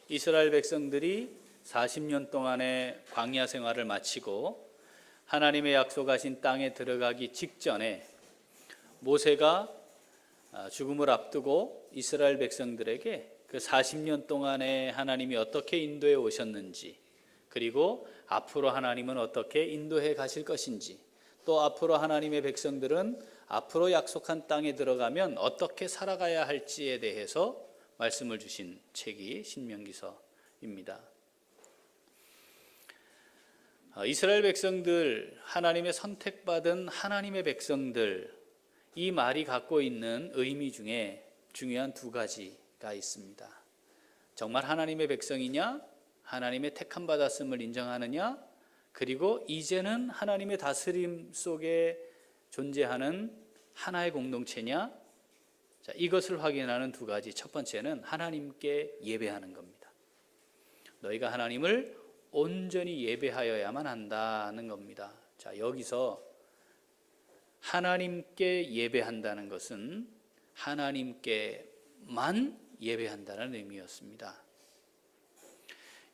이스라엘 백성들이 40년 동안의 광야 생활을 마치고 하나님의 약속하신 땅에 들어가기 직전에 모세가 죽음을 앞두고 이스라엘 백성들에게 그 40년 동안에 하나님이 어떻게 인도해 오셨는지, 그리고 앞으로 하나님은 어떻게 인도해 가실 것인지, 또 앞으로 하나님의 백성들은 앞으로 약속한 땅에 들어가면 어떻게 살아가야 할지에 대해서 말씀을 주신 책이 신명기서입니다. 이스라엘 백성들, 하나님의 선택받은 하나님의 백성들, 이 말이 갖고 있는 의미 중에 중요한 두 가지가 있습니다. 정말 하나님의 백성이냐, 하나님의 택함 받았음을 인정하느냐, 그리고 이제는 하나님의 다스림 속에 존재하는 하나의 공동체냐, 이것을 확인하는 두 가지. 첫 번째는 하나님께 예배하는 겁니다. 너희가 하나님을 온전히 예배하여야만 한다는 겁니다. 여기서 하나님께 예배한다는 것은 하나님께만 예배한다는 의미였습니다.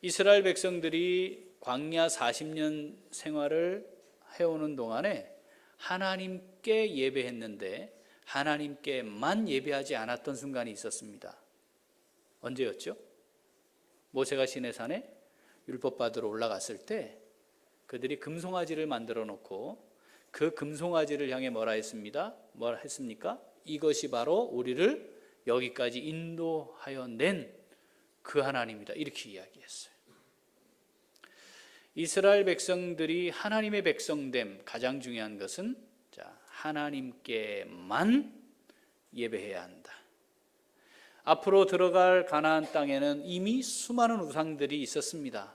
이스라엘 백성들이 광야 40년 생활을 해오는 동안에 하나님께 예배했는데 하나님께만 예배하지 않았던 순간이 있었습니다. 언제였죠? 모세가 시내산에 율법 받으러 올라갔을 때 그들이 금송아지를 만들어 놓고 그 금송아지를 향해 뭐라 했습니다? 뭐라 했습니까? 이것이 바로 우리를 여기까지 인도하여 낸 그 하나님이다, 이렇게 이야기했어요. 이스라엘 백성들이 하나님의 백성됨, 가장 중요한 것은 하나님께만 예배해야 한다. 앞으로 들어갈 가나안 땅에는 이미 수많은 우상들이 있었습니다.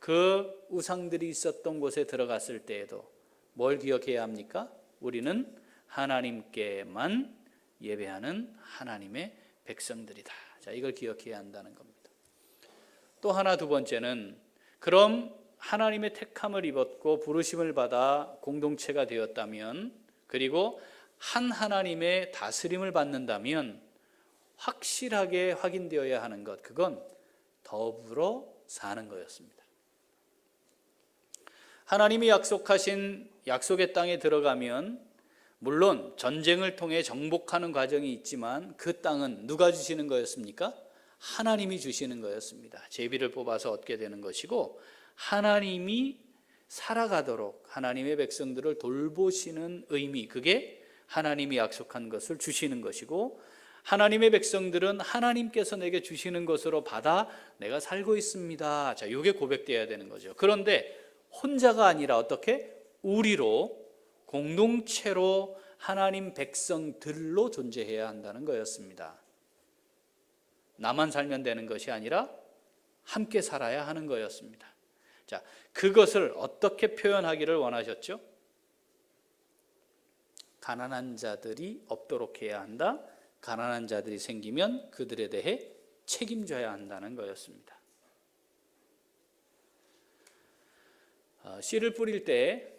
그 우상들이 있었던 곳에 들어갔을 때에도 뭘 기억해야 합니까? 우리는 하나님께만 예배하는 하나님의 백성들이다. 이걸 기억해야 한다는 겁니다. 또 하나, 두 번째는, 그럼 하나님의 택함을 입었고 부르심을 받아 공동체가 되었다면, 그리고 한 하나님의 다스림을 받는다면 확실하게 확인되어야 하는 것, 그건 더불어 사는 거였습니다. 하나님이 약속하신 약속의 땅에 들어가면 물론 전쟁을 통해 정복하는 과정이 있지만 그 땅은 누가 주시는 거였습니까? 하나님이 주시는 거였습니다. 제비를 뽑아서 얻게 되는 것이고, 하나님이 살아가도록 하나님의 백성들을 돌보시는 의미, 그게 하나님이 약속한 것을 주시는 것이고, 하나님의 백성들은 하나님께서 내게 주시는 것으로 받아 내가 살고 있습니다. 이게 고백되어야 되는 거죠. 그런데 혼자가 아니라 어떻게? 우리로, 공동체로 하나님 백성들로 존재해야 한다는 거였습니다. 나만 살면 되는 것이 아니라 함께 살아야 하는 거였습니다. 그것을 어떻게 표현하기를 원하셨죠? 가난한 자들이 없도록 해야 한다. 가난한 자들이 생기면 그들에 대해 책임져야 한다는 거였습니다. 씨를 뿌릴 때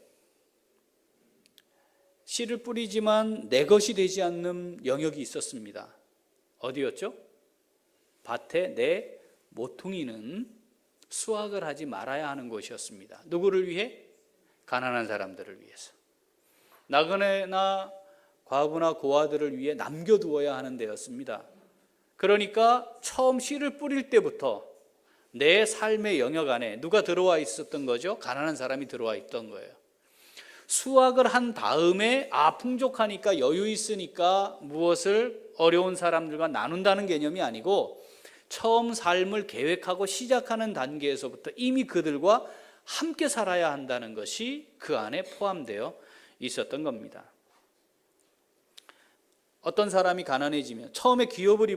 씨를 뿌리지만 내 것이 되지 않는 영역이 있었습니다. 어디였죠? 밭에 내 모퉁이는 수확을 하지 말아야 하는 곳이었습니다. 누구를 위해? 가난한 사람들을 위해서. 나그네나 과부나 고아들을 위해 남겨두어야 하는 데였습니다. 그러니까 처음 씨를 뿌릴 때부터 내 삶의 영역 안에 누가 들어와 있었던 거죠? 가난한 사람이 들어와 있던 거예요. 수확을 한 다음에 풍족하니까, 여유 있으니까 무엇을 어려운 사람들과 나눈다는 개념이 아니고, 처음 삶을 계획하고 시작하는 단계에서부터 이미 그들과 함께 살아야 한다는 것이 그 안에 포함되어 있었던 겁니다. 어떤 사람이 가난해지면 처음에 기업을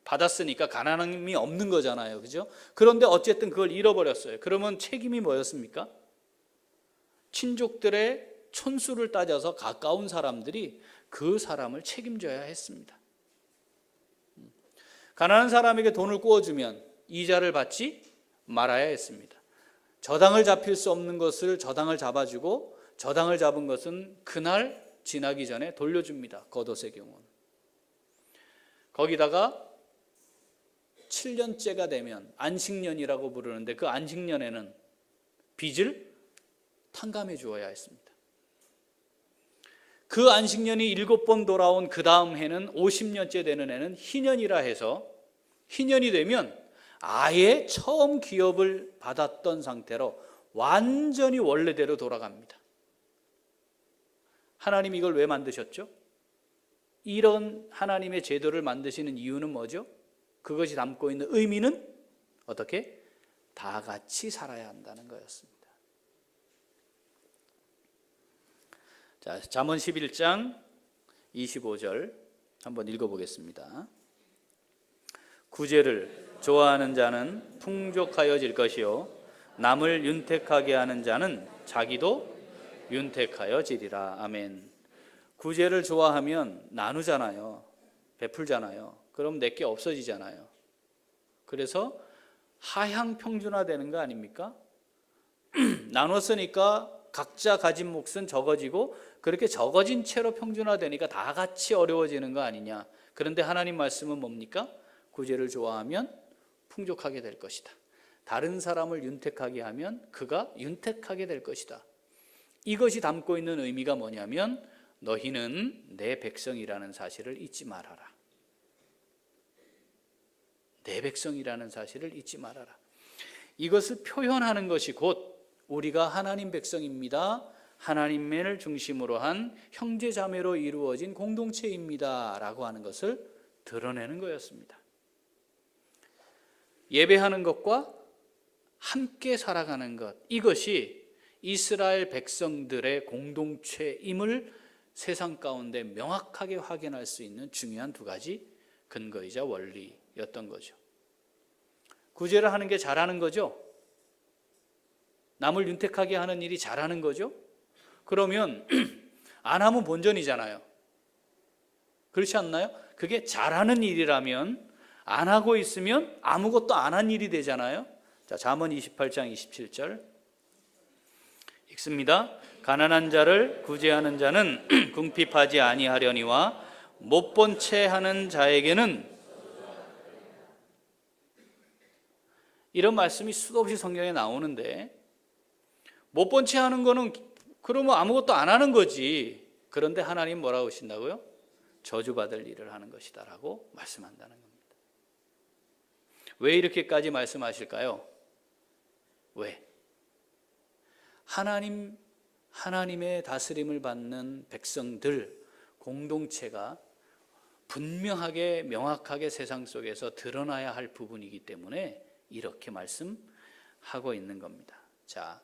받았으니까 가난함이 없는 거잖아요, 그죠? 그런데 어쨌든 그걸 잃어버렸어요. 그러면 책임이 뭐였습니까? 친족들의 촌수를 따져서 가까운 사람들이 그 사람을 책임져야 했습니다. 가난한 사람에게 돈을 구워주면 이자를 받지 말아야 했습니다. 저당을 잡힐 수 없는 것을 저당을 잡아주고, 저당을 잡은 것은 그날 지나기 전에 돌려줍니다. 겉옷의 경우는. 거기다가 7년째가 되면 안식년이라고 부르는데 그 안식년에는 빚을 탕감해 주어야 했습니다. 그 안식년이 7번 돌아온 그 다음 해는 50년째 되는 해는 희년이라 해서 희년이 되면 아예 처음 기업을 받았던 상태로 완전히 원래대로 돌아갑니다. 하나님 이걸 왜 만드셨죠? 이런 하나님의 제도를 만드시는 이유는 뭐죠? 그것이 담고 있는 의미는 어떻게? 다 같이 살아야 한다는 거였습니다. 자, 잠언 11장 25절 한번 읽어보겠습니다. 구제를 좋아하는 자는 풍족하여질 것이요 남을 윤택하게 하는 자는 자기도 윤택하여지리라. 아멘. 구제를 좋아하면 나누잖아요. 베풀잖아요. 그럼 내게 없어지잖아요. 그래서 하향 평준화되는 거 아닙니까? 나눴으니까 각자 가진 몫은 적어지고 그렇게 적어진 채로 평준화되니까 다 같이 어려워지는 거 아니냐. 그런데 하나님 말씀은 뭡니까? 구제를 좋아하면 풍족하게 될 것이다. 다른 사람을 윤택하게 하면 그가 윤택하게 될 것이다. 이것이 담고 있는 의미가 뭐냐면 너희는 내 백성이라는 사실을 잊지 말아라. 내 백성이라는 사실을 잊지 말아라. 이것을 표현하는 것이 곧 우리가 하나님 백성입니다. 하나님을 중심으로 한 형제자매로 이루어진 공동체입니다. 라고 하는 것을 드러내는 거였습니다. 예배하는 것과 함께 살아가는 것, 이것이 이스라엘 백성들의 공동체임을 세상 가운데 명확하게 확인할 수 있는 중요한 두 가지 근거이자 원리였던 거죠. 구제를 하는 게 잘하는 거죠. 남을 윤택하게 하는 일이 잘하는 거죠. 그러면 안 하면 본전이잖아요. 그렇지 않나요? 그게 잘하는 일이라면 안 하고 있으면 아무것도 안 한 일이 되잖아요. 자, 잠언 28장 27절 읽습니다. 가난한 자를 구제하는 자는 궁핍하지 아니하려니와 못 본 채 하는 자에게는, 이런 말씀이 수도 없이 성경에 나오는데 못 본 채 하는 거는 그러면 아무것도 안 하는 거지. 그런데 하나님 뭐라고 하신다고요? 저주받을 일을 하는 것이다 라고 말씀한다는 겁니다. 왜 이렇게까지 말씀하실까요? 왜? 하나님의 다스림을 받는 백성들, 공동체가 분명하게 명확하게 세상 속에서 드러나야 할 부분이기 때문에 이렇게 말씀하고 있는 겁니다. 자,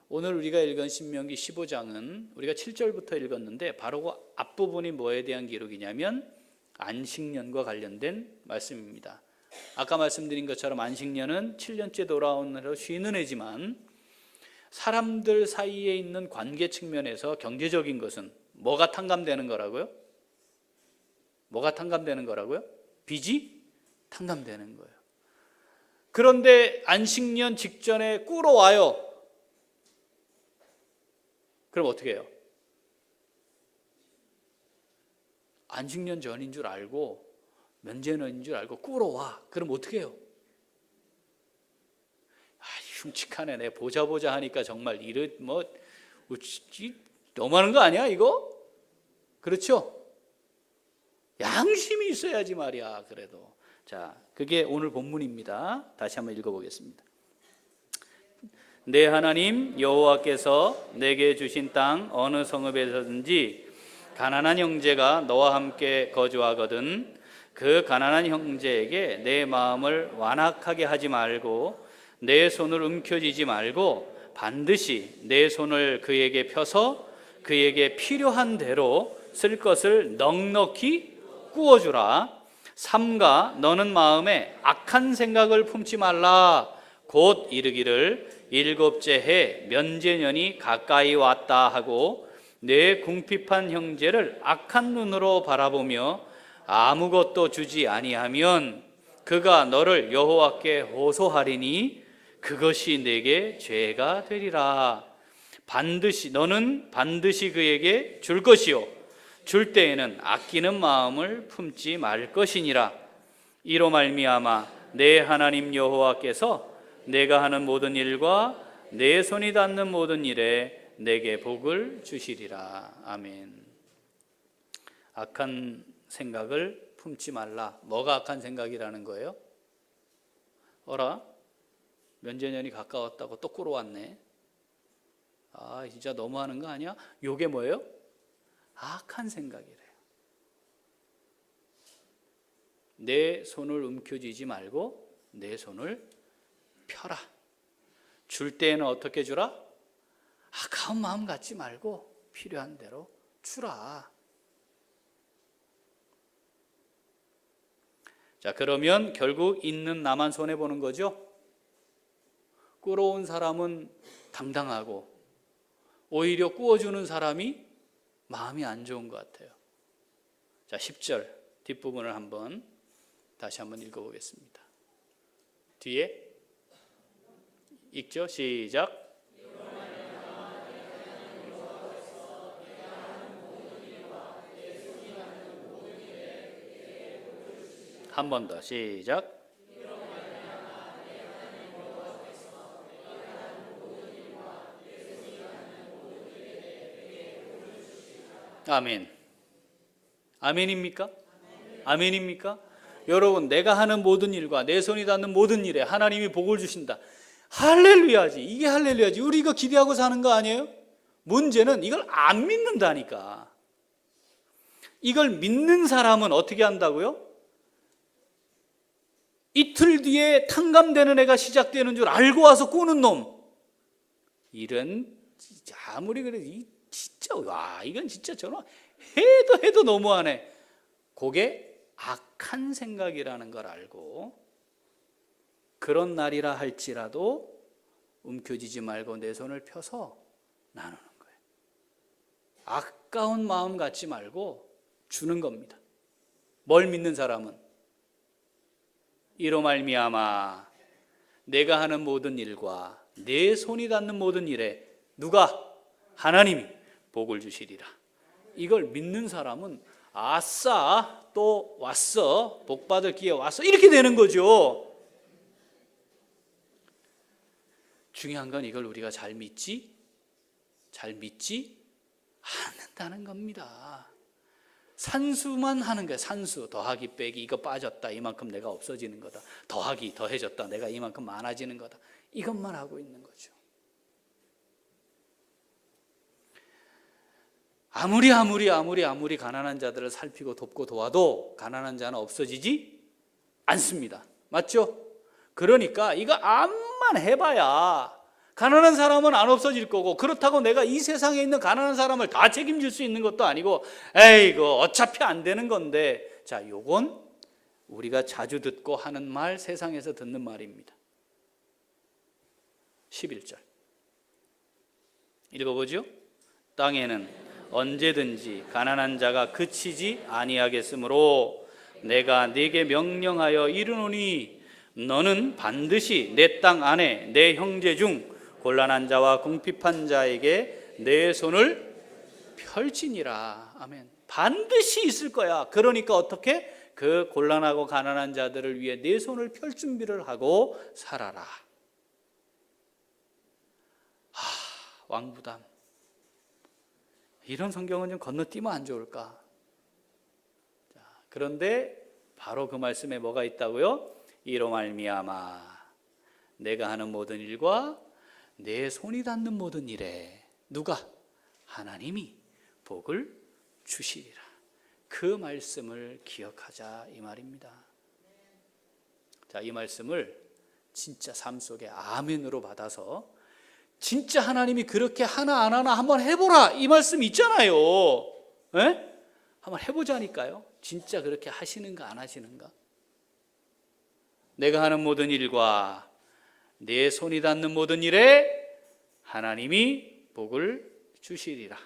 오늘 우리가 읽은 신명기 15장은 우리가 7절부터 읽었는데 바로 그 앞부분이 뭐에 대한 기록이냐면 안식년과 관련된 말씀입니다. 아까 말씀드린 것처럼 안식년은 7년째 돌아온 해로 쉬는 해지만 사람들 사이에 있는 관계 측면에서 경제적인 것은 뭐가 탕감되는 거라고요? 뭐가 탕감되는 거라고요? 빚이 탕감되는 거예요. 그런데 안식년 직전에 꾸러 와요. 그럼 어떻게 해요? 안식년 전인 줄 알고 면제년인 줄 알고 꾸러 와. 그럼 어떻게 해요? 흉측하네. 내 보자 하니까 정말 이래 너무하는 거 아니야 이거? 그렇죠? 양심이 있어야지 말이야. 그래도 자, 그게 오늘 본문입니다. 다시 한번 읽어보겠습니다. 내 하나님 여호와께서 내게 주신 땅 어느 성읍에서든지 가난한 형제가 너와 함께 거주하거든 그 가난한 형제에게 내 마음을 완악하게 하지 말고 내 손을 움켜쥐지 말고 반드시 내 손을 그에게 펴서 그에게 필요한 대로 쓸 것을 넉넉히 구워주라. 삼가 너는 마음에 악한 생각을 품지 말라. 곧 이르기를 일곱째 해 면제년이 가까이 왔다 하고 내 궁핍한 형제를 악한 눈으로 바라보며 아무것도 주지 아니하면 그가 너를 여호와께 호소하리니 그것이 내게 죄가 되리라. 너는 반드시 그에게 줄 것이요 줄 때에는 아끼는 마음을 품지 말 것이니라. 이로 말미암아 내 하나님 여호와께서 내가 하는 모든 일과 내 손이 닿는 모든 일에 내게 복을 주시리라. 아멘. 악한 생각을 품지 말라. 뭐가 악한 생각이라는 거예요? 어라? 면제년이 가까웠다고 또 꿇어왔네. 아, 진짜 너무하는 거 아니야? 요게 뭐예요? 악한 생각이래요. 내 손을 움켜쥐지 말고 내 손을 펴라. 줄 때에는 어떻게 주라? 아까운 마음 갖지 말고 필요한 대로 주라. 자, 그러면 결국 있는 나만 손해보는 거죠? 꿇어온 사람은 당당하고 오히려 구워주는 사람이 마음이 안 좋은 것 같아요. 자, 10절 뒷부분을 다시 한번 읽어보겠습니다. 뒤에 읽죠? 시작. 한 번 더 시작. 아멘. 아멘입니까? 아멘입니까? 여러분, 내가 하는 모든 일과 내 손이 닿는 모든 일에 하나님이 복을 주신다. 할렐루야지. 이게 할렐루야지. 우리 이거 기대하고 사는 거 아니에요? 문제는 이걸 안 믿는다니까. 이걸 믿는 사람은 어떻게 한다고요? 이틀 뒤에 탕감되는 애가 시작되는 줄 알고 와서 꾸는 놈. 이런 진짜 아무리 그래도 진짜 와 이건 진짜 저는 해도 너무하네. 그게 악한 생각이라는 걸 알고 그런 날이라 할지라도 움켜쥐지 말고 내 손을 펴서 나누는 거예요. 아까운 마음 갖지 말고 주는 겁니다. 뭘 믿는 사람은 이로 말미암아 내가 하는 모든 일과 내 손이 닿는 모든 일에 누가? 하나님이 복을 주시리라. 이걸 믿는 사람은 아싸 또 왔어, 복 받을 기회 왔어, 이렇게 되는 거죠. 중요한 건 이걸 우리가 잘 믿지 않는다는 겁니다. 산수만 하는 거예요. 산수 더하기 빼기 이거 빠졌다 이만큼 내가 없어지는 거다. 더하기 더해졌다 내가 이만큼 많아지는 거다. 이것만 하고 있는 거죠. 아무리 가난한 자들을 살피고 돕고 도와도 가난한 자는 없어지지 않습니다. 맞죠? 그러니까 이거 암만 해봐야 가난한 사람은 안 없어질 거고, 그렇다고 내가 이 세상에 있는 가난한 사람을 다 책임질 수 있는 것도 아니고, 이거 어차피 안 되는 건데, 자, 요건 우리가 자주 듣고 하는 말, 세상에서 듣는 말입니다. 11절 읽어보죠. 땅에는 언제든지 가난한 자가 그치지 아니하겠으므로 내가 네게 명령하여 이르노니 너는 반드시 내 땅 안에 내 형제 중 곤란한 자와 궁핍한 자에게 내 손을 펼치니라. 아멘. 반드시 있을 거야. 그러니까 어떻게? 그 곤란하고 가난한 자들을 위해 내 손을 펼 준비를 하고 살아라. 왕부담. 이런 성경은 좀 건너뛰면 안 좋을까? 자, 그런데 바로 그 말씀에 뭐가 있다고요? 이로 말미암아 내가 하는 모든 일과 내 손이 닿는 모든 일에 누가? 하나님이 복을 주시리라. 그 말씀을 기억하자 이 말입니다. 자, 이 말씀을 진짜 삶 속에 아멘으로 받아서 진짜 하나님이 그렇게 하나 안 하나 한번 해보라 이 말씀 있잖아요. 에? 한번 해보자니까요. 진짜 그렇게 하시는가 안 하시는가? 내가 하는 모든 일과 내 손이 닿는 모든 일에 하나님이 복을 주시리라.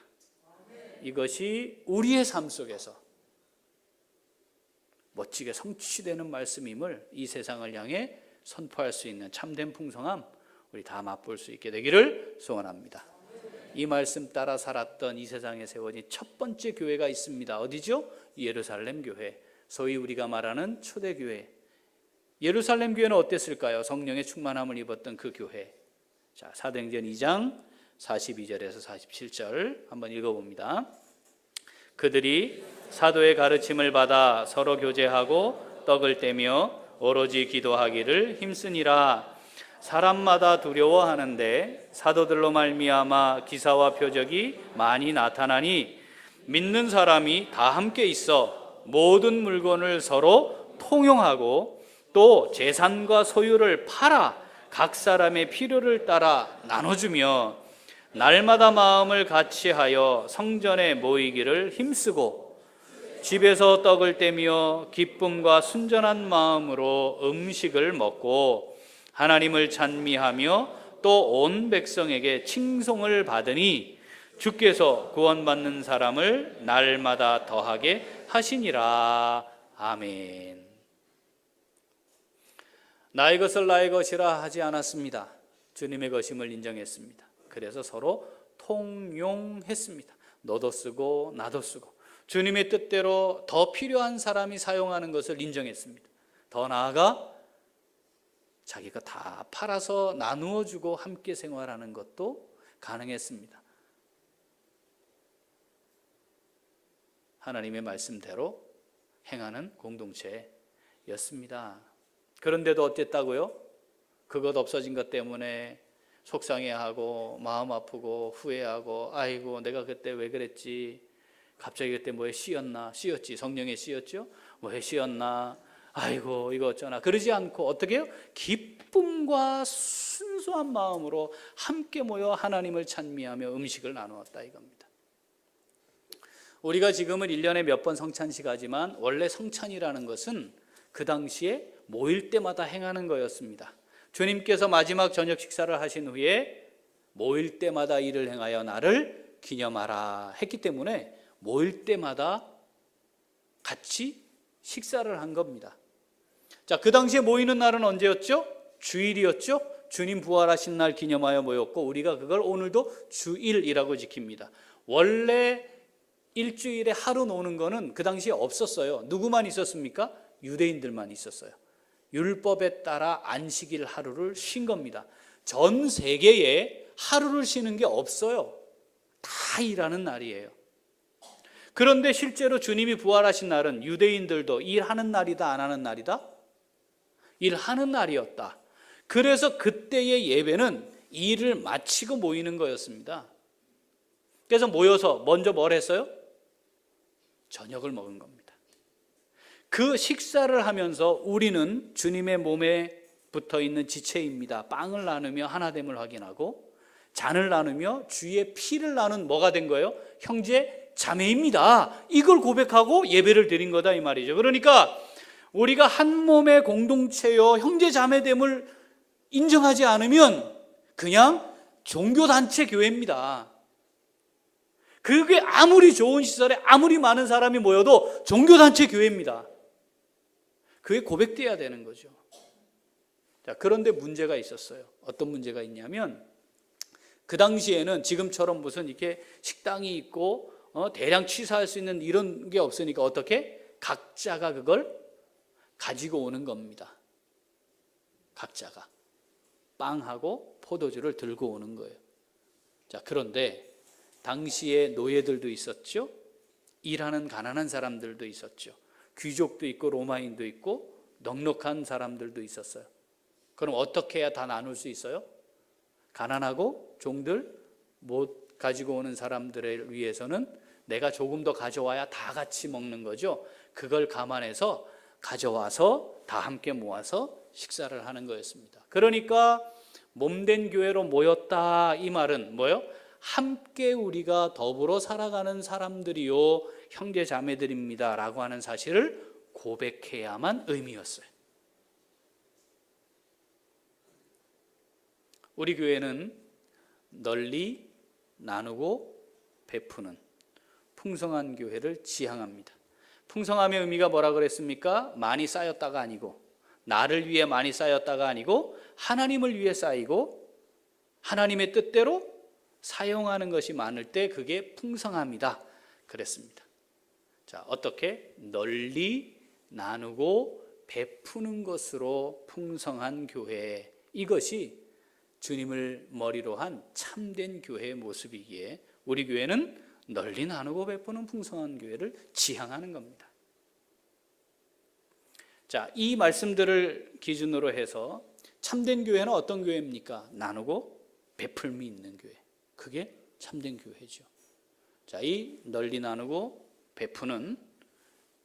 이것이 우리의 삶 속에서 멋지게 성취되는 말씀임을 이 세상을 향해 선포할 수 있는 참된 풍성함 우리 다 맛볼 수 있게 되기를 소원합니다. 이 말씀 따라 살았던 이 세상에 세워진 첫 번째 교회가 있습니다. 어디죠? 예루살렘 교회, 소위 우리가 말하는 초대교회. 예루살렘 교회는 어땠을까요? 성령의 충만함을 입었던 그 교회. 자, 사도행전 2장 42절에서 47절 한번 읽어봅니다. 그들이 사도의 가르침을 받아 서로 교제하고 떡을 떼며 오로지 기도하기를 힘쓰니라. 사람마다 두려워하는데 사도들로 말미암아 기사와 표적이 많이 나타나니 믿는 사람이 다 함께 있어 모든 물건을 서로 통용하고 또 재산과 소유를 팔아 각 사람의 필요를 따라 나눠주며 날마다 마음을 같이하여 성전에 모이기를 힘쓰고 집에서 떡을 떼며 기쁨과 순전한 마음으로 음식을 먹고 하나님을 찬미하며 또 온 백성에게 칭송을 받으니 주께서 구원받는 사람을 날마다 더하게 하시니라. 아멘. 나의 것을 나의 것이라 하지 않았습니다. 주님의 것임을 인정했습니다. 그래서 서로 통용했습니다. 너도 쓰고 나도 쓰고 주님의 뜻대로 더 필요한 사람이 사용하는 것을 인정했습니다. 더 나아가 자기가 다 팔아서 나누어 주고 함께 생활하는 것도 가능했습니다. 하나님의 말씀대로 행하는 공동체였습니다. 그런데도 어땠다고요? 그것 없어진 것 때문에 속상해하고 마음 아프고 후회하고 아이고 내가 그때 왜 그랬지, 갑자기 그때 뭐에 씌었지, 성령에 씌었죠? 뭐에 씌었나, 아이고 이거 어쩌나, 그러지 않고 어떻게 해요? 기쁨과 순수한 마음으로 함께 모여 하나님을 찬미하며 음식을 나누었다 이겁니다. 우리가 지금은 1년에 몇 번 성찬식 하지만 원래 성찬이라는 것은 그 당시에 모일 때마다 행하는 거였습니다. 주님께서 마지막 저녁 식사를 하신 후에 모일 때마다 이를 행하여 나를 기념하라 했기 때문에 모일 때마다 같이 식사를 한 겁니다. 자, 그 당시에 모이는 날은 언제였죠? 주일이었죠. 주님 부활하신 날 기념하여 모였고 우리가 그걸 오늘도 주일이라고 지킵니다. 원래 일주일에 하루 노는 거는 그 당시에 없었어요. 누구만 있었습니까? 유대인들만 있었어요. 율법에 따라 안식일 하루를 쉰 겁니다. 전 세계에 하루를 쉬는 게 없어요. 다 일하는 날이에요. 그런데 실제로 주님이 부활하신 날은 유대인들도 일하는 날이다, 안 하는 날이다? 일하는 날이었다. 그래서 그때의 예배는 일을 마치고 모이는 거였습니다. 그래서 모여서 먼저 뭘 했어요? 저녁을 먹은 겁니다. 그 식사를 하면서 우리는 주님의 몸에 붙어있는 지체입니다. 빵을 나누며 하나됨을 확인하고 잔을 나누며 주의 피를 나눈 뭐가 된 거예요? 형제 자매입니다. 이걸 고백하고 예배를 드린 거다 이 말이죠. 그러니까 우리가 한 몸의 공동체요 형제 자매됨을 인정하지 않으면 그냥 종교단체 교회입니다. 그게 아무리 좋은 시설에 아무리 많은 사람이 모여도 종교단체 교회입니다. 그게 고백돼야 되는 거죠. 자, 그런데 문제가 있었어요. 어떤 문제가 있냐면 그 당시에는 지금처럼 무슨 이렇게 식당이 있고 대량 취사할 수 있는 이런 게 없으니까 어떻게? 각자가 그걸 가지고 오는 겁니다. 각자가 빵하고 포도주를 들고 오는 거예요. 자, 그런데 당시에 노예들도 있었죠. 일하는 가난한 사람들도 있었죠. 귀족도 있고 로마인도 있고 넉넉한 사람들도 있었어요. 그럼 어떻게 해야 다 나눌 수 있어요? 가난하고 종들 못 가지고 오는 사람들을 위해서는 내가 조금 더 가져와야 다 같이 먹는 거죠. 그걸 감안해서 가져와서 다 함께 모아서 식사를 하는 거였습니다. 그러니까 몸된 교회로 모였다 이 말은 뭐예요? 함께 우리가 더불어 살아가는 사람들이요 형제 자매들입니다 라고 하는 사실을 고백해야만 의미였어요. 우리 교회는 널리 나누고 베푸는 풍성한 교회를 지향합니다. 풍성함의 의미가 뭐라 그랬습니까? 많이 쌓였다가 아니고 나를 위해 많이 쌓였다가 아니고 하나님을 위해 쌓이고 하나님의 뜻대로 사용하는 것이 많을 때 그게 풍성함이다 그랬습니다. 자, 어떻게? 널리 나누고 베푸는 것으로 풍성한 교회, 이것이 주님을 머리로 한 참된 교회의 모습이기에 우리 교회는 널리 나누고 베푸는 풍성한 교회를 지향하는 겁니다. 자, 이 말씀들을 기준으로 해서 참된 교회는 어떤 교회입니까? 나누고 베풀미 있는 교회. 그게 참된 교회죠. 자, 이 널리 나누고 베푸는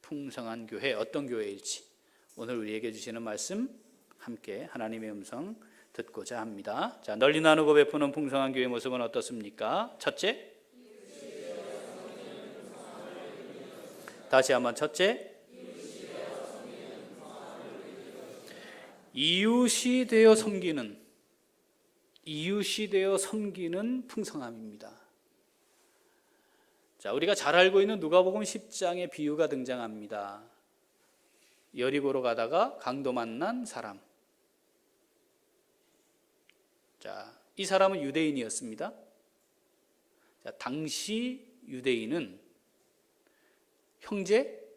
풍성한 교회, 어떤 교회일지 오늘 우리에게 주시는 말씀 함께 하나님의 음성 듣고자 합니다. 자, 널리 나누고 베푸는 풍성한 교회의 모습은 어떻습니까? 첫째, 다시 한번 첫째, 이웃이 되어 섬기는 풍성함입니다. 자, 우리가 잘 알고 있는 누가복음 10장의 비유가 등장합니다. 여리고로 가다가 강도 만난 사람. 자, 이 사람은 유대인이었습니다. 자, 당시 유대인은 형제,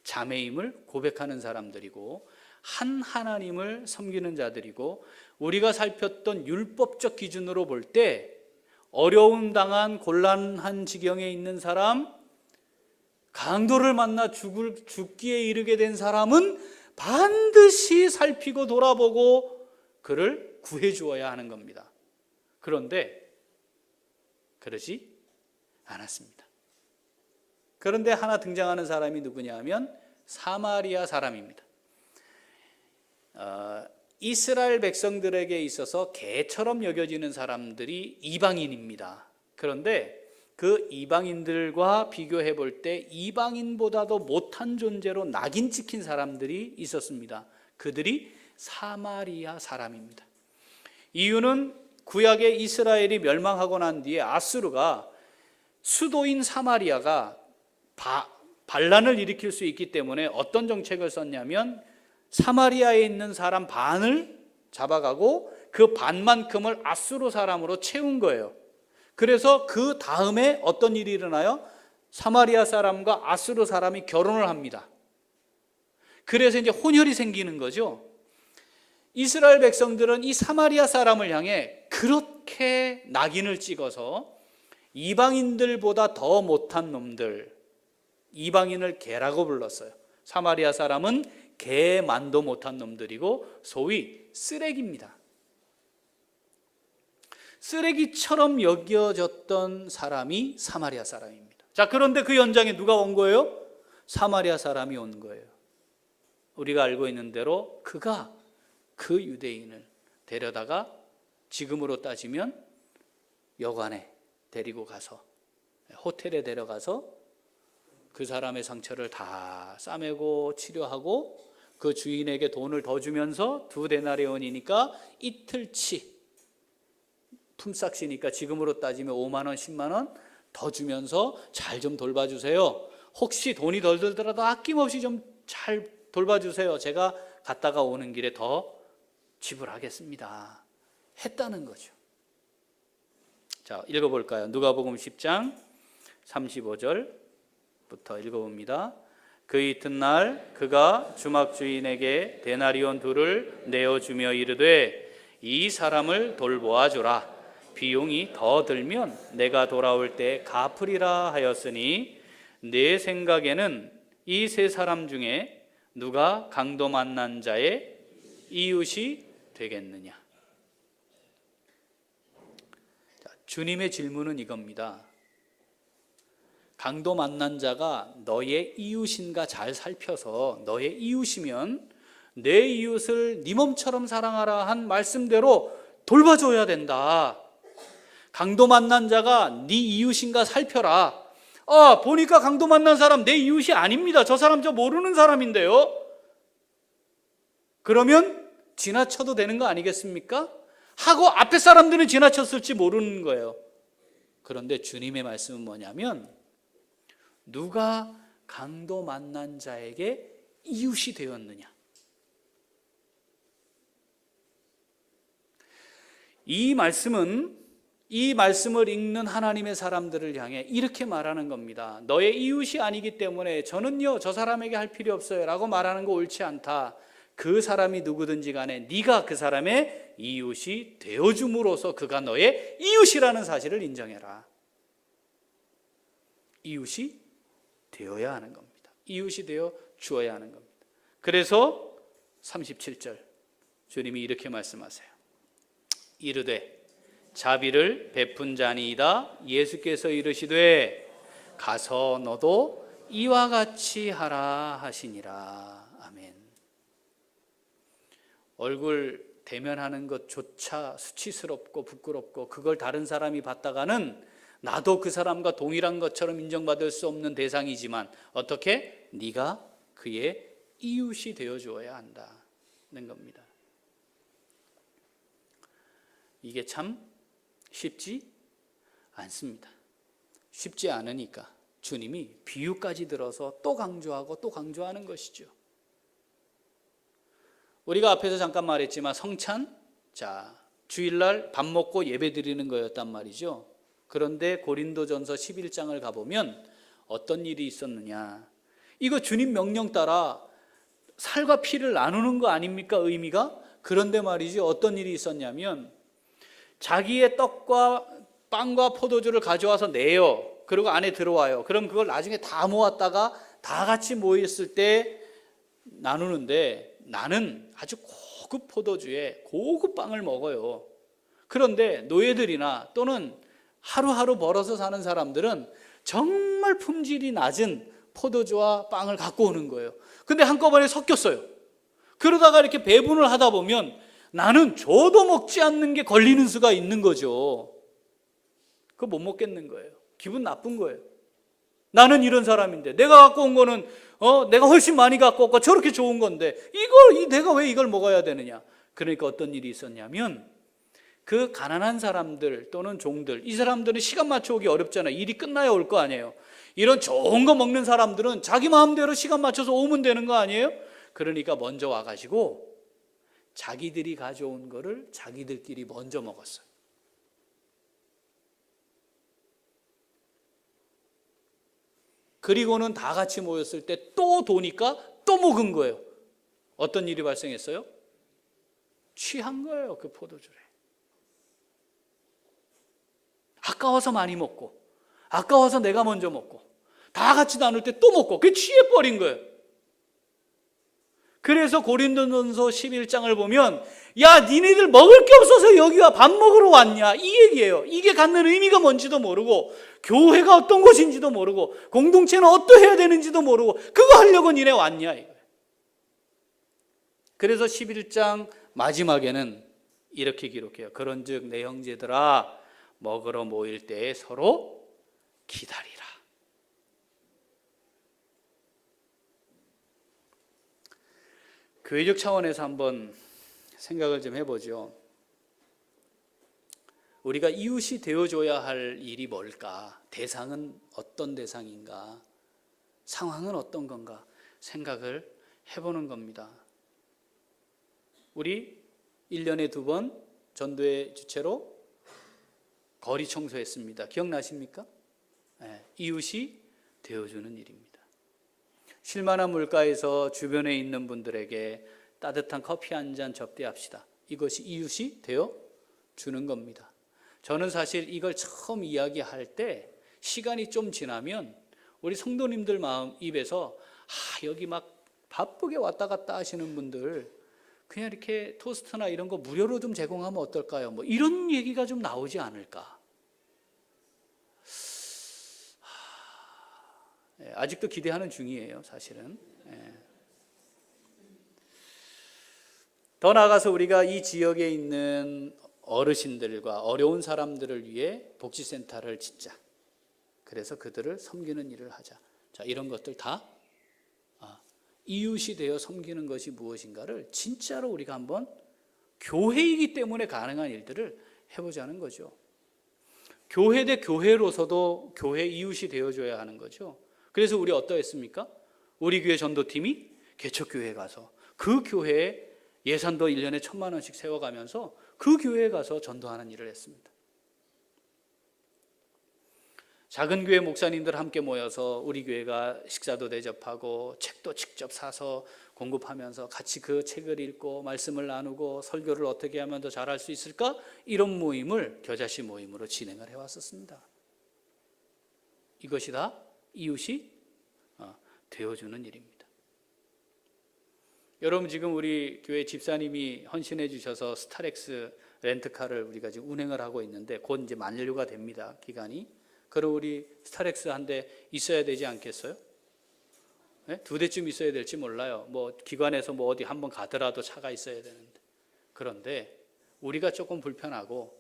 자매임을 고백하는 사람들이고 한 하나님을 섬기는 자들이고 우리가 살폈던 율법적 기준으로 볼 때 어려움 당한 곤란한 지경에 있는 사람, 강도를 만나 죽기에 이르게 된 사람은 반드시 살피고 돌아보고 그를 구해 주어야 하는 겁니다. 그런데 그러지 않았습니다. 그런데 하나 등장하는 사람이 누구냐 하면 사마리아 사람입니다. 이스라엘 백성들에게 있어서 개처럼 여겨지는 사람들이 이방인입니다. 그런데 그 이방인들과 비교해 볼 때 이방인보다도 못한 존재로 낙인 찍힌 사람들이 있었습니다. 그들이 사마리아 사람입니다. 이유는 구약의 이스라엘이 멸망하고 난 뒤에 아수르가 수도인 사마리아가 반란을 일으킬 수 있기 때문에 어떤 정책을 썼냐면 사마리아에 있는 사람 반을 잡아가고 그 반만큼을 아수르 사람으로 채운 거예요. 그래서 그 다음에 어떤 일이 일어나요? 사마리아 사람과 아수르 사람이 결혼을 합니다. 그래서 이제 혼혈이 생기는 거죠. 이스라엘 백성들은 이 사마리아 사람을 향해 그렇게 낙인을 찍어서 이방인들보다 더 못한 놈들, 이방인을 개라고 불렀어요. 사마리아 사람은 개만도 못한 놈들이고 소위 쓰레기입니다. 쓰레기처럼 여겨졌던 사람이 사마리아 사람입니다. 자, 그런데 그 현장에 누가 온 거예요? 사마리아 사람이 온 거예요. 우리가 알고 있는 대로 그가 그 유대인을 데려다가 지금으로 따지면 여관에 데리고 가서 호텔에 데려가서 그 사람의 상처를 다 싸매고 치료하고 그 주인에게 돈을 더 주면서 2데나리온이니까 이틀치 품삯이니까 지금으로 따지면 5만 원, 10만 원 더 주면서 잘 좀 돌봐주세요. 혹시 돈이 덜 들더라도 아낌없이 좀 잘 돌봐주세요. 제가 갔다가 오는 길에 더 지불하겠습니다. 했다는 거죠. 자, 읽어볼까요? 누가복음 10장 35절부터 읽어봅니다. 그 이튿날 그가 주막 주인에게 데나리온 2를 내어주며 이르되 이 사람을 돌보아 주라. 비용이 더 들면 내가 돌아올 때 갚으리라 하였으니 내 생각에는 이 세 사람 중에 누가 강도 만난 자의 이웃이 되겠느냐? 자, 주님의 질문은 이겁니다. 강도 만난 자가 너의 이웃인가 잘 살펴서 너의 이웃이면 내 이웃을 네 몸처럼 사랑하라 한 말씀대로 돌봐줘야 된다. 강도 만난 자가 네 이웃인가 살펴라. 보니까 강도 만난 사람 내 이웃이 아닙니다. 저 사람 저 모르는 사람인데요. 그러면 지나쳐도 되는 거 아니겠습니까? 하고 앞에 사람들은 지나쳤을지 모르는 거예요. 그런데 주님의 말씀은 뭐냐면 누가 강도 만난 자에게 이웃이 되었느냐? 이 말씀을 읽는 하나님의 사람들을 향해 이렇게 말하는 겁니다. 너의 이웃이 아니기 때문에 저는요 저 사람에게 할 필요 없어요 라고 말하는 거 옳지 않다. 그 사람이 누구든지 간에 네가 그 사람의 이웃이 되어줌으로써 그가 너의 이웃이라는 사실을 인정해라. 이웃이 되어야 하는 겁니다. 이웃이 되어 주어야 하는 겁니다. 그래서 37절 주님이 이렇게 말씀하세요. 이르되 자비를 베푼 자니이다. 예수께서 이르시되 가서 너도 이와 같이 하라 하시니라. 아멘. 얼굴 대면하는 것조차 수치스럽고 부끄럽고 그걸 다른 사람이 봤다가는 나도 그 사람과 동일한 것처럼 인정받을 수 없는 대상이지만 어떻게? 네가 그의 이웃이 되어주어야 한다는 겁니다. 이게 참 쉽지 않습니다. 쉽지 않으니까 주님이 비유까지 들어서 또 강조하고 또 강조하는 것이죠. 우리가 앞에서 잠깐 말했지만 성찬, 주일날 밥 먹고 예배 드리는 거였단 말이죠. 그런데 고린도전서 11장을 가보면 어떤 일이 있었느냐. 이거 주님 명령 따라 살과 피를 나누는 거 아닙니까? 의미가? 그런데 말이죠. 어떤 일이 있었냐면 자기의 떡과 빵과 포도주를 가져와서 내요. 그리고 안에 들어와요. 그럼 그걸 나중에 다 모았다가 다 같이 모였을 때 나누는데 나는 아주 고급 포도주에 고급 빵을 먹어요. 그런데 노예들이나 또는 하루하루 벌어서 사는 사람들은 정말 품질이 낮은 포도주와 빵을 갖고 오는 거예요. 근데 한꺼번에 섞였어요. 그러다가 이렇게 배분을 하다 보면 나는 저도 먹지 않는 게 걸리는 수가 있는 거죠. 그거 못 먹겠는 거예요. 기분 나쁜 거예요. 나는 이런 사람인데 내가 갖고 온 거는 내가 훨씬 많이 갖고 왔고 저렇게 좋은 건데 내가 왜 이걸 먹어야 되느냐. 그러니까 어떤 일이 있었냐면 그 가난한 사람들 또는 종들, 이 사람들은 시간 맞춰 오기 어렵잖아요. 일이 끝나야 올 거 아니에요. 이런 좋은 거 먹는 사람들은 자기 마음대로 시간 맞춰서 오면 되는 거 아니에요? 그러니까 먼저 와가지고 자기들이 가져온 거를 자기들끼리 먼저 먹었어요. 그리고는 다 같이 모였을 때 또 도니까 또 먹은 거예요. 어떤 일이 발생했어요? 취한 거예요. 그 포도주를. 아까워서 많이 먹고 아까워서 내가 먼저 먹고 다 같이 나눌 때 또 먹고 그게 취해버린 거예요. 그래서 고린도전서 11장을 보면 야 니네들 먹을 게 없어서 여기 와 밥 먹으러 왔냐 이 얘기예요. 이게 갖는 의미가 뭔지도 모르고 교회가 어떤 곳인지도 모르고 공동체는 어떠해야 되는지도 모르고 그거 하려고 니네 왔냐 이거예요. 그래서 11장 마지막에는 이렇게 기록해요. 그런즉 내 형제들아 먹으러 모일 때에 서로 기다리라. 교회적 차원에서 한번 생각을 좀 해보죠. 우리가 이웃이 되어줘야 할 일이 뭘까? 대상은 어떤 대상인가? 상황은 어떤 건가? 생각을 해보는 겁니다. 우리 1년에 2번 전도회 주체로 거리 청소했습니다. 기억나십니까? 네, 이웃이 되어주는 일입니다. 쉴만한 물가에서 주변에 있는 분들에게 따뜻한 커피 한 잔 접대합시다. 이것이 이웃이 되어 주는 겁니다. 저는 사실 이걸 처음 이야기할 때 시간이 좀 지나면 우리 성도님들 마음 입에서 여기 막 바쁘게 왔다 갔다 하시는 분들 그냥 이렇게 토스트나 이런 거 무료로 좀 제공하면 어떨까요? 뭐 이런 얘기가 좀 나오지 않을까? 아직도 기대하는 중이에요, 사실은. 더 나아가서 우리가 이 지역에 있는 어르신들과 어려운 사람들을 위해 복지센터를 짓자. 그래서 그들을 섬기는 일을 하자. 자, 이런 것들 다 이웃이 되어 섬기는 것이 무엇인가를 진짜로 우리가 한번 교회이기 때문에 가능한 일들을 해보자는 거죠. 교회 대 교회로서도 교회 이웃이 되어줘야 하는 거죠. 그래서 우리 어떠했습니까? 우리 교회 전도팀이 개척교회에 가서 그 교회에 예산도 1년에 1,000만 원씩 세워가면서 그 교회에 가서 전도하는 일을 했습니다. 작은 교회 목사님들 함께 모여서 우리 교회가 식사도 대접하고 책도 직접 사서 공급하면서 같이 그 책을 읽고 말씀을 나누고 설교를 어떻게 하면 더 잘할 수 있을까? 이런 모임을 겨자씨 모임으로 진행을 해왔었습니다. 이것이 다 이웃이 되어주는 일입니다. 여러분, 지금 우리 교회 집사님이 헌신해 주셔서 스타렉스 렌트카를 우리가 지금 운행을 하고 있는데 곧 이제 만료가 됩니다. 기간이. 그럼 우리 스타렉스 한 대 있어야 되지 않겠어요? 네? 2대쯤 있어야 될지 몰라요. 뭐 기관에서 뭐 어디 한번 가더라도 차가 있어야 되는데. 그런데 우리가 조금 불편하고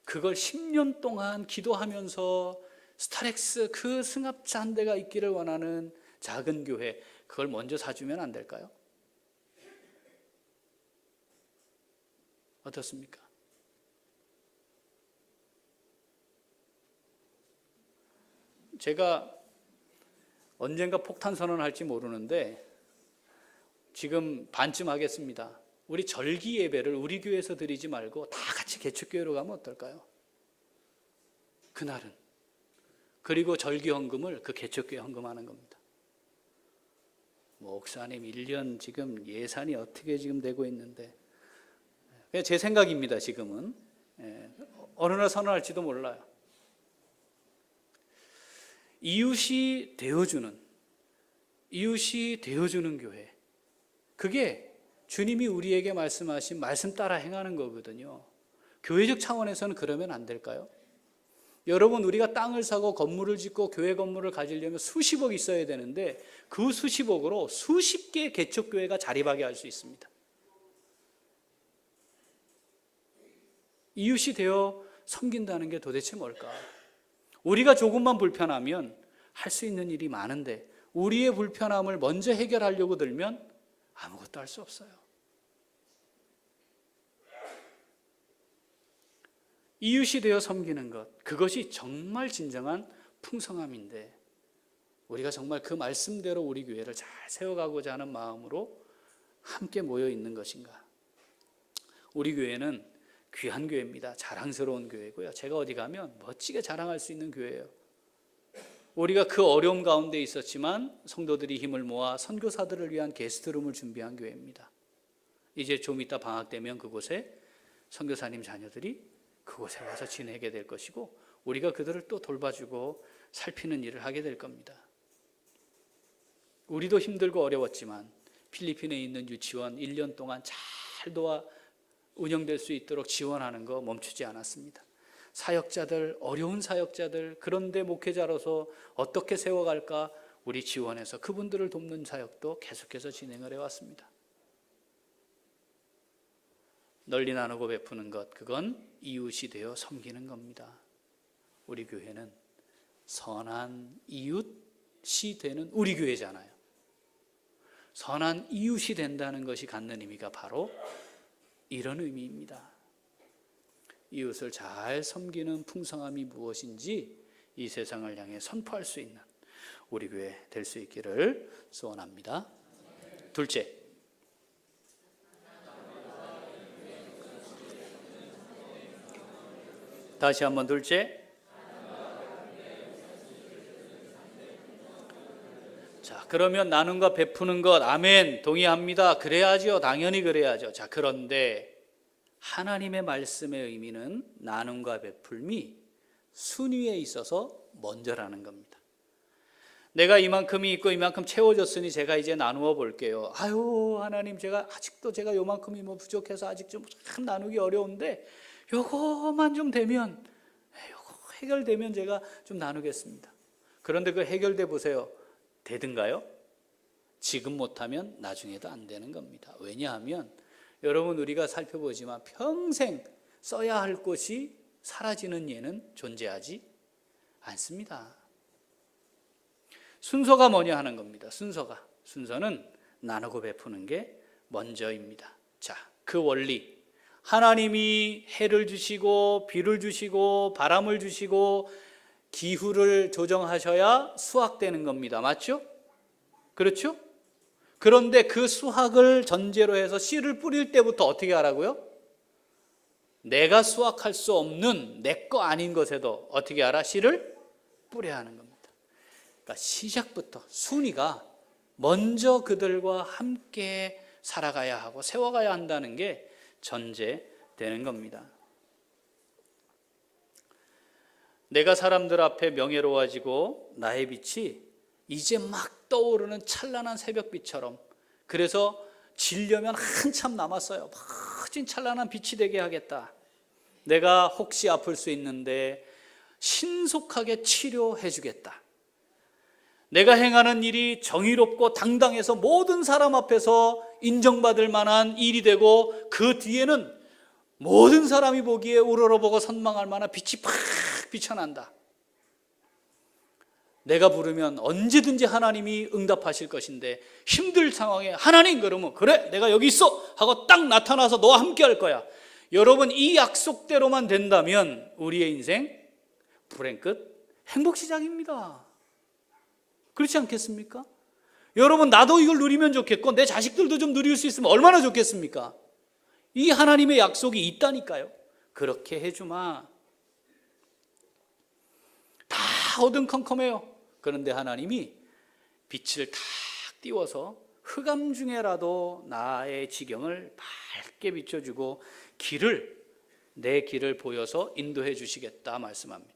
그걸 10년 동안 기도하면서 스타렉스 그 승합차 한 대가 있기를 원하는 작은 교회, 그걸 먼저 사주면 안 될까요? 어떻습니까? 제가 언젠가 폭탄 선언할지 모르는데 지금 반쯤 하겠습니다. 우리 절기 예배를 우리 교회에서 드리지 말고 다 같이 개척교회로 가면 어떨까요? 그날은. 그리고 절기 헌금을 그 개척교회 헌금하는 겁니다. 목사님 1년 지금 예산이 어떻게 지금 되고 있는데, 제 생각입니다. 지금은 어느 날 선언할지도 몰라요. 이웃이 되어주는 교회, 그게 주님이 우리에게 말씀하신 말씀 따라 행하는 거거든요. 교회적 차원에서는 그러면 안 될까요? 여러분, 우리가 땅을 사고 건물을 짓고 교회 건물을 가지려면 수십억 있어야 되는데 그 수십억으로 수십 개의 개척교회가 자리박에 할 수 있습니다. 이웃이 되어 섬긴다는 게 도대체 뭘까? 우리가 조금만 불편하면 할 수 있는 일이 많은데 우리의 불편함을 먼저 해결하려고 들면 아무것도 할 수 없어요. 이웃이 되어 섬기는 것, 그것이 정말 진정한 풍성함인데 우리가 정말 그 말씀대로 우리 교회를 잘 세워가고자 하는 마음으로 함께 모여 있는 것인가? 우리 교회는 귀한 교회입니다. 자랑스러운 교회고요. 제가 어디 가면 멋지게 자랑할 수 있는 교회예요. 우리가 그 어려움 가운데 있었지만 성도들이 힘을 모아 선교사들을 위한 게스트룸을 준비한 교회입니다. 이제 좀 이따 방학 되면 그곳에 선교사님 자녀들이 그곳에 와서 지내게 될 것이고 우리가 그들을 또 돌봐주고 살피는 일을 하게 될 겁니다. 우리도 힘들고 어려웠지만 필리핀에 있는 유치원 1년 동안 잘 도와 운영될 수 있도록 지원하는 거 멈추지 않았습니다. 사역자들, 어려운 사역자들, 그런데 목회자로서 어떻게 세워갈까 우리 지원해서 그분들을 돕는 사역도 계속해서 진행을 해왔습니다. 널리 나누고 베푸는 것, 그건 이웃이 되어 섬기는 겁니다. 우리 교회는 선한 이웃이 되는 우리 교회잖아요. 선한 이웃이 된다는 것이 갖는 의미가 바로 이런 의미입니다. 이웃을 잘 섬기는 풍성함이 무엇인지 이 세상을 향해 선포할 수 있는 우리 교회 될 수 있기를 소원합니다. 둘째, 다시 한번 둘째. 자, 그러면 나눔과 베푸는 것, 아멘, 동의합니다. 그래야죠. 당연히 그래야죠. 자, 그런데 하나님의 말씀의 의미는 나눔과 베풀미 순위에 있어서 먼저라는 겁니다. 내가 이만큼이 있고 이만큼 채워졌으니 제가 이제 나누어 볼게요. 아유, 하나님, 제가 아직도 요만큼이 부족해서 아직 좀 참 나누기 어려운데 요거만 좀 되면, 요거 해결되면 제가 좀 나누겠습니다. 그런데 그 해결돼 보세요. 되든가요? 지금 못하면 나중에도 안 되는 겁니다. 왜냐하면 여러분, 우리가 살펴보지만 평생 써야 할 것이 사라지는 예는 존재하지 않습니다. 순서가 뭐냐 하는 겁니다. 순서는 나누고 베푸는 게 먼저입니다. 자, 그 원리, 하나님이 해를 주시고 비를 주시고 바람을 주시고 기후를 조정하셔야 수확되는 겁니다. 맞죠? 그렇죠? 그런데 그 수확을 전제로 해서 씨를 뿌릴 때부터 어떻게 하라고요? 내가 수확할 수 없는 내 거 아닌 것에도 어떻게 하라? 씨를 뿌려야 하는 겁니다. 그러니까 시작부터 순위가 먼저 그들과 함께 살아가야 하고 세워가야 한다는 게 전제되는 겁니다. 내가 사람들 앞에 명예로워지고 나의 빛이 이제 막 떠오르는 찬란한 새벽빛처럼, 그래서 지려면 한참 남았어요. 멋진 찬란한 빛이 되게 하겠다. 내가 혹시 아플 수 있는데 신속하게 치료해 주겠다. 내가 행하는 일이 정의롭고 당당해서 모든 사람 앞에서 인정받을 만한 일이 되고, 그 뒤에는 모든 사람이 보기에 우러러보고 선망할 만한 빛이 팍 비쳐난다. 내가 부르면 언제든지 하나님이 응답하실 것인데, 힘들 상황에 하나님 그러면 그래 내가 여기 있어 하고 딱 나타나서 너와 함께 할 거야. 여러분, 이 약속대로만 된다면 우리의 인생 불행 끝, 행복 시작입니다. 그렇지 않겠습니까? 여러분, 나도 이걸 누리면 좋겠고 내 자식들도 좀 누릴 수 있으면 얼마나 좋겠습니까? 이 하나님의 약속이 있다니까요. 그렇게 해주마. 다 어둠컴컴해요. 그런데 하나님이 빛을 탁 띄워서 흑암 중에라도 나의 지경을 밝게 비춰주고 내 길을 보여서 인도해 주시겠다 말씀합니다.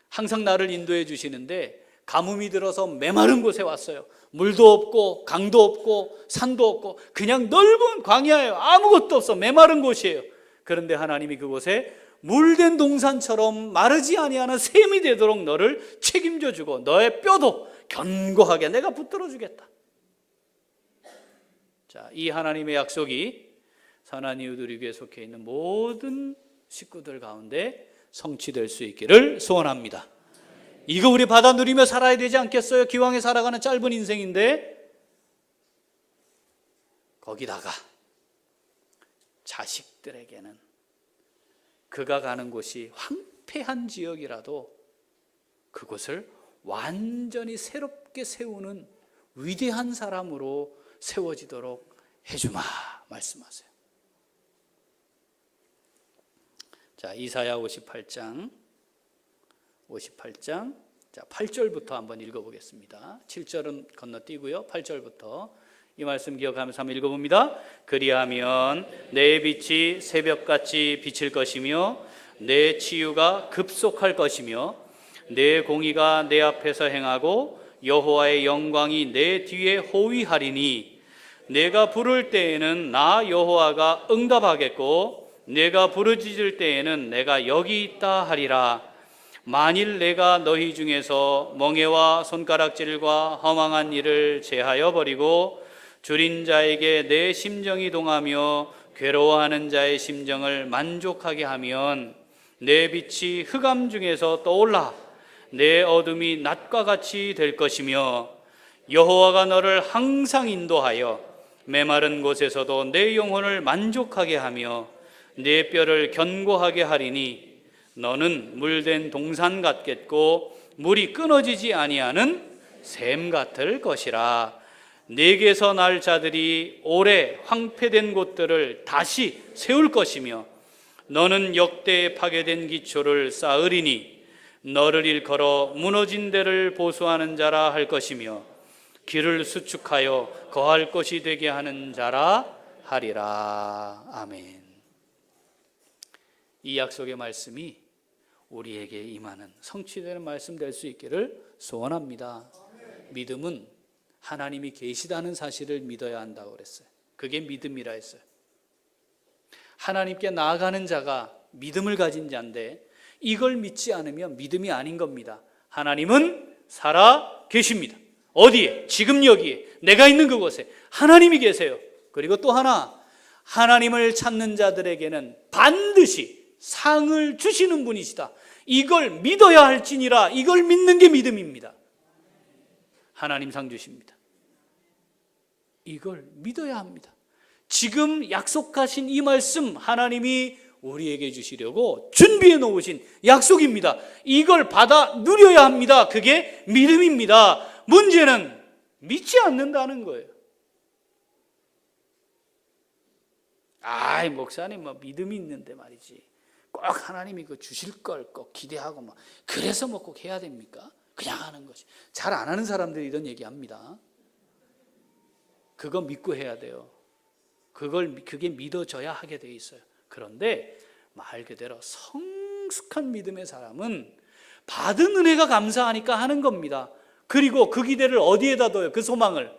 항상 나를 인도해 주시는데 가뭄이 들어서 메마른 곳에 왔어요. 물도 없고 강도 없고 산도 없고 그냥 넓은 광야예요. 아무것도 없어. 메마른 곳이에요. 그런데 하나님이 그곳에 물된 동산처럼 마르지 아니하는 샘이 되도록 너를 책임져 주고 너의 뼈도 견고하게 내가 붙들어 주겠다. 자, 이 하나님의 약속이 선한 이웃우리 교회에 속해 있는 모든 식구들 가운데 성취될 수 있기를 소원합니다. 이거 우리 받아 누리며 살아야 되지 않겠어요? 기왕에 살아가는 짧은 인생인데. 거기다가 자식들에게는 그가 가는 곳이 황폐한 지역이라도 그곳을 완전히 새롭게 세우는 위대한 사람으로 세워지도록 해주마 말씀하세요. 자, 이사야 58장 자, 8절부터 한번 읽어보겠습니다. 7절은 건너뛰고요. 8절부터 이 말씀 기억하면서 한번 읽어봅니다. 그리하면 내 빛이 새벽같이 비칠 것이며 내 치유가 급속할 것이며 내 공의가 내 앞에서 행하고 여호와의 영광이 내 뒤에 호위하리니 내가 부를 때에는 나 여호와가 응답하겠고 내가 부르짖을 때에는 내가 여기 있다 하리라. 만일 내가 너희 중에서 멍에와 손가락질과 허망한 일을 제하여 버리고 줄인 자에게 내 심정이 동하며 괴로워하는 자의 심정을 만족하게 하면 내 빛이 흑암 중에서 떠올라 내 어둠이 낮과 같이 될 것이며 여호와가 너를 항상 인도하여 메마른 곳에서도 내 영혼을 만족하게 하며 내 뼈를 견고하게 하리니 너는 물된 동산 같겠고 물이 끊어지지 아니하는 샘 같을 것이라. 내게서 날 자들이 오래 황폐된 곳들을 다시 세울 것이며 너는 역대에 파괴된 기초를 쌓으리니 너를 일컬어 무너진 데를 보수하는 자라 할 것이며 길을 수축하여 거할 것이 되게 하는 자라 하리라. 아멘. 이 약속의 말씀이 우리에게 임하는 성취되는 말씀 될 수 있기를 소원합니다. 믿음은 하나님이 계시다는 사실을 믿어야 한다고 그랬어요. 그게 믿음이라 했어요. 하나님께 나아가는 자가 믿음을 가진 자인데 이걸 믿지 않으면 믿음이 아닌 겁니다. 하나님은 살아 계십니다. 어디에? 지금 여기에 내가 있는 그곳에 하나님이 계세요. 그리고 또 하나, 하나님을 찾는 자들에게는 반드시 상을 주시는 분이시다. 이걸 믿어야 할지니라. 이걸 믿는 게 믿음입니다. 하나님 상 주십니다. 이걸 믿어야 합니다. 지금 약속하신 이 말씀 하나님이 우리에게 주시려고 준비해 놓으신 약속입니다. 이걸 받아 누려야 합니다. 그게 믿음입니다. 문제는 믿지 않는다는 거예요. 아이, 목사님 뭐 믿음이 있는데 말이지 꼭 하나님이 그 주실 걸 꼭 기대하고 뭐 그래서 뭐 꼭 해야 됩니까? 그냥 하는 것이. 잘 안 하는 사람들이 이런 얘기합니다. 그거 믿고 해야 돼요. 그게 믿어져야 하게 돼 있어요. 그런데 말 그대로 성숙한 믿음의 사람은 받은 은혜가 감사하니까 하는 겁니다. 그리고 그 기대를 어디에다 둬요? 그 소망을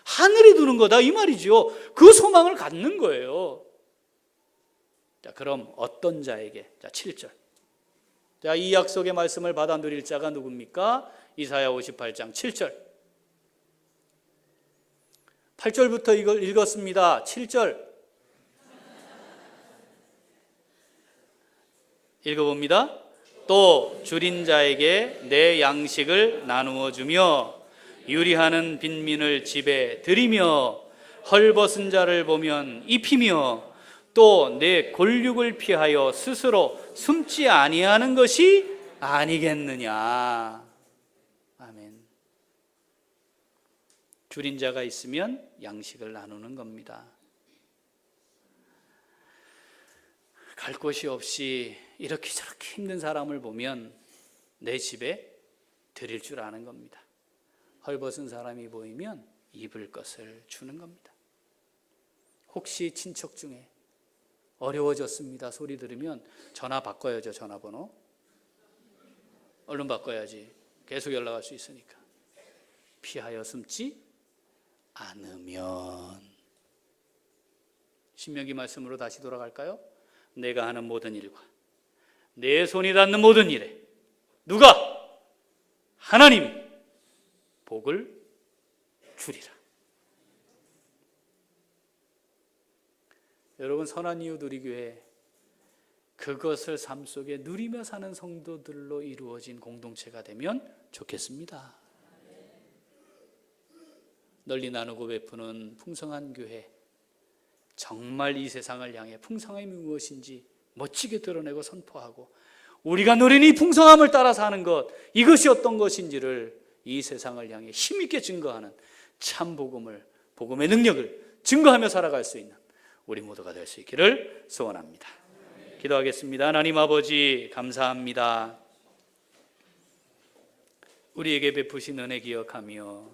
하늘에 두는 거다 이 말이죠. 그 소망을 갖는 거예요. 자, 그럼 어떤 자에게? 자, 7절. 자, 이 약속의 말씀을 받아 누릴 자가 누굽니까? 이사야 58장 7절. 8절부터 이걸 읽었습니다. 7절 읽어봅니다. 또 줄인 자에게 내 양식을 나누어 주며 유리하는 빈민을 집에 들이며 헐벗은 자를 보면 입히며 또 내 골육을 피하여 스스로 숨지 아니하는 것이 아니겠느냐. 아멘. 줄인 자가 있으면 양식을 나누는 겁니다. 갈 곳이 없이 이렇게 저렇게 힘든 사람을 보면 내 집에 드릴 줄 아는 겁니다. 헐벗은 사람이 보이면 입을 것을 주는 겁니다. 혹시 친척 중에 어려워졌습니다 소리 들으면 전화 바꿔야죠. 전화번호 얼른 바꿔야지. 계속 연락할 수 있으니까. 피하여 숨지 않으면. 신명기 말씀으로 다시 돌아갈까요? 내가 하는 모든 일과 내 손이 닿는 모든 일에 누가? 하나님이 복을 주리라. 여러분, 선한 이웃 우리 교회 그것을 삶 속에 누리며 사는 성도들로 이루어진 공동체가 되면 좋겠습니다. 널리 나누고 베푸는 풍성한 교회, 정말 이 세상을 향해 풍성함이 무엇인지 멋지게 드러내고 선포하고 우리가 누리는 이 풍성함을 따라 사는 것, 이것이 어떤 것인지를 이 세상을 향해 힘있게 증거하는 참 복음의 능력을 증거하며 살아갈 수 있는 우리 모두가 될 수 있기를 소원합니다. 기도하겠습니다. 하나님 아버지, 감사합니다. 우리에게 베푸신 은혜 기억하며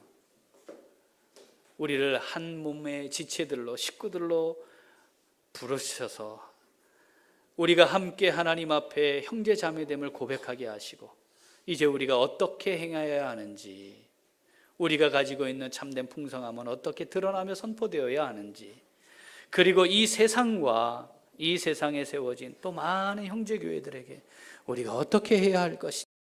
우리를 한 몸의 지체들로, 식구들로 부르셔서 우리가 함께 하나님 앞에 형제 자매됨을 고백하게 하시고 이제 우리가 어떻게 행해야 하는지, 우리가 가지고 있는 참된 풍성함은 어떻게 드러나며 선포되어야 하는지, 그리고 이 세상과 이 세상에 세워진 또 많은 형제교회들에게 우리가 어떻게 해야 할 것인지